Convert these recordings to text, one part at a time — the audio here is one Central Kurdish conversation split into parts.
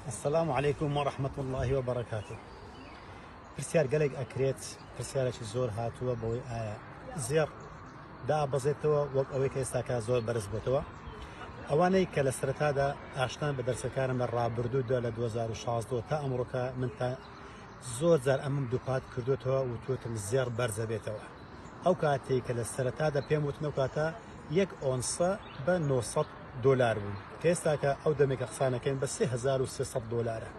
السلام عليكم ورحمة الله وبركاته. پرسیار گەلێک ئەکرێت پرسیارێکی زۆر هاتووە بەوەی ئایا زێڕ دابەزێتەوە وەک ئەوەی کە ئێستاکە زۆر بەرز بۆتەوە. ئەوانەی کە لە سەرەتادا ئاشتان بە دەرسەکانم لە ڕابردوودا لە 2016 تا ئەمڕۆکە من تا زۆر جار ئەمم دووپات کردوێتەوە و توتم زێڕ بەرزە بێتەوە. ئەو کاتێک کە لە سەرەتادا پێم وتنەوە کاتە یەک ئۆنسە بە 900 دلار بوو کە ئێستاکە ئەو دەمێکە قسانەکەین بە 3300 دلارە.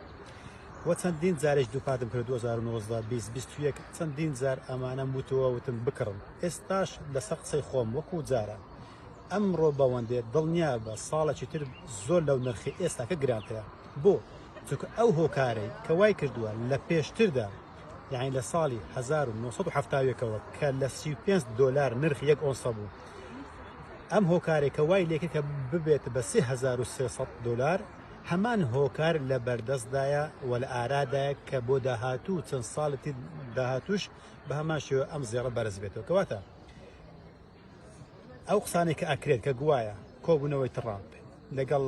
و چەندین جارێک دووپاتم کرد 2019 2021 چەندین جار ئەمانە وتەوە وتم بکڕم. ئێستاش لەسەر قسەی خۆم وەکو جارە ئەمڕۆ بەوەندێ دڵنیا بە ساڵێکی تر زۆر لەو نرخی ئێستاکە گرانتەیە. بۆ چونکە ئەو هۆکارەی کە وای کردووە لە پێشتردا یعنی لە ساڵی 1970ەوە کە لە 35 دلار نرخ یەک ئۆنسە بوو، ئەم هۆکارێک کە وای لێکە کە ببێت بە 3300 دلار هەمان هۆکار لە بەردەستدایە و لە ئارادایە کە بۆ داهاتوو چەند ساڵی داهاتوش بە هەمان شێوە ئەم زێڕە بەرز بێتەوە. کەواتە ئەو قسانێک کە ئەکرێت کە گوایە کۆبوونەوەی ترامپ لەگەڵ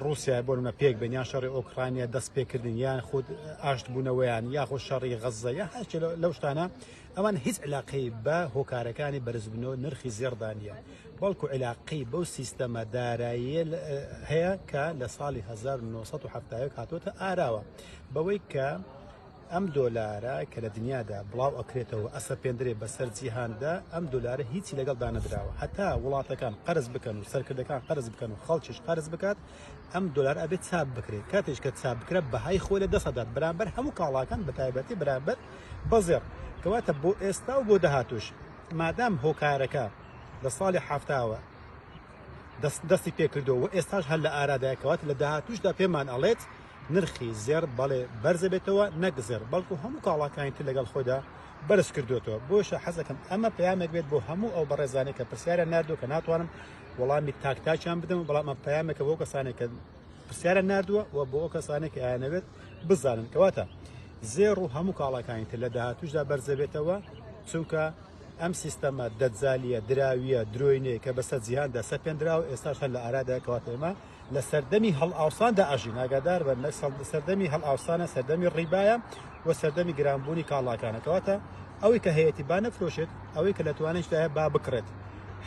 رووسیا بۆ نمونە پێک بێن یان شەڕی ئۆکرانیا دەست پێکردن یان خود ئاشت بوونەوەیان یاخۆ شەڕی غەزە یا هەر لەو شتانە ئەوان هیچ علاقەی بە هۆکارەکانی بەرزبوونەوە نرخی زێڕدا نیە، بەڵکو علاقەی بەو سیستەمە داراییە هەیە کە لە ساڵی 1970 هاتوۆتە ئاراوە بەوەی کە ئەم دۆلارە کە لە دنیادا بڵاو ئەکرێتەوە ئەسە پێندرێ بەسەر جیهاندا ئەم دۆلارە هیچی لەگەڵ دانەدراوە، هەتا وڵاتەکان قەرز بکەن و سەرکردەکان قەرز بکەن و خەڵکیش قەرز بکات ئەم دۆلار ئەبێت چاپ بکرێت. کاتێک کە چاپ بکرێت بەهای خۆی لە دەسەدات بەرامبەر هەموو کاڵاکان بە تایبەتی بەرامبەر بەزێڕ. کەواتە بۆ ئێستا و بۆ داهاتوش مادام هۆکارەکە لە ساڵی حەفتاوە دەستی پێکردەوە ئێستاش هەر لە ئارادایە کەواتە لە داهاتوشدا پێمان ئەڵێت نرخی زێڕ بەڵێ بەرزە بێتەوە نەک زێڕ، بەڵکو هەموو کاڵاکانی تر لەگەڵ خۆدا بەرز کردوێتەوە. بۆشە حەزەکەم ئەمە پەیامێک بێت بۆ هەموو ئەو بەڕێزانێک کە پرسیارە ناردووە کە ناتوانم وەڵامی تاکتاکیان بدەم، بەڵام ئەم پەیامێکە بۆ کەسانێک کە پرسیارە ناردووە و بۆ ئەو کەسانێک کە ئایانەوێت بزانن. کەواتە زێڕ و هەموو کاڵاکانی تر لە داهاتوشدا بەرزە بێتەوە، چونکە ئەم سیستەمە دەجالیە دراویە درۆینێ کە بەسەر جیهاندا سەپێنراوە ئێستاش هەر لە ئارادای کەواتە ئێمە لە سەردەمی هەڵئاوساندا ئاژین ئاگادار بن، لە سەردەمی هەڵئاوسانە سەردەمی ڕیبایە و سەردەمی گرانبوونی کاڵاکانە. کەواتە ئەوەی کە هەیەی با نەفرۆشێت، ئەوەی کە لە توانێشدایە با بکرێت،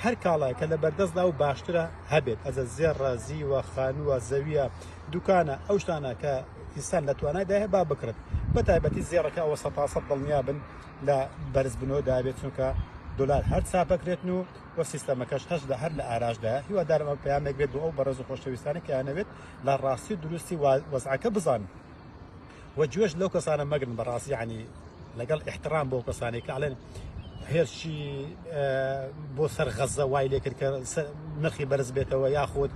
هەر کاڵای کە لە بەردەستدا و باشترە هەبێت ئەزە زێڕە زیوە خانووە زەویە دوکانە ئەو شتانە کە ئینسان لە توانایداهەیە با بکرێت. بە تایبەتی زێڕەکە ئەوە 100% دڵنیا بن لە بەرزبوونەوە دابێت، چونکە دلار هەر چاپەکرێتن و سیستەمەکەش هەشدا هەر لە ئاراژدایە. هیوادارم ئەو پەیامێک بێت بۆ ئەو بەڕێز و خۆشەویستانی کە یانەوێت لە ڕاستی دروستی وەزعەکە بزانن و گوێش لەو کەسانە مەگرن بەڕاستی ینی لەگەڵ احترام بۆ کەسانی کە ئەڵێن هێرشی بۆ سەر غەزە وای لێ کرد کە نرخی بەرز بێتەوە یاخود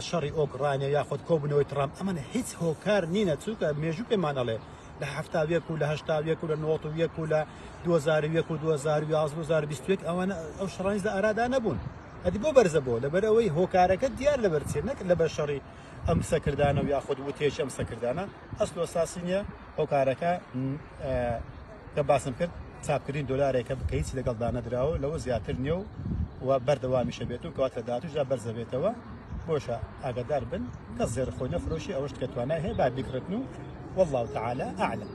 شەڕی ئۆکرانیا یاخود کۆبوونەوەی ترامپ. ئەمانە هیچ هۆکار نینە، چونکە مێژوو پێمان ئەڵێ لە 70 و لە 80 و لە 91 و لە 2001 و 2021 ئەوانە ئەو شەڕانیش لە ئارادا نەبوون. ئەدی بۆ بەرزە بۆ لەبەر ئەوەی هۆکارەکە دیار لەبەر چێ نەک لەبەر شەڕی ئەم سەکردانە و یاخود وتێش ئەم سەکردانە ئەسڵ و ئەساسی نییە. هۆکارەکە کە باسم کرد چاپکردین دۆلارێکە بکە هیچ لەگەڵ دانەدراوە لەوە زیاتر نییە و بەردەوامیشە بێت و کەواتە داهاتووشدا بەرزە بێتەوە. بۆشە ئاگادار بن کە زێڕ خۆی نەفرۆشی ئەوەش کە توانای هەیە با بیکڕێتن و والله تعالى أعلم.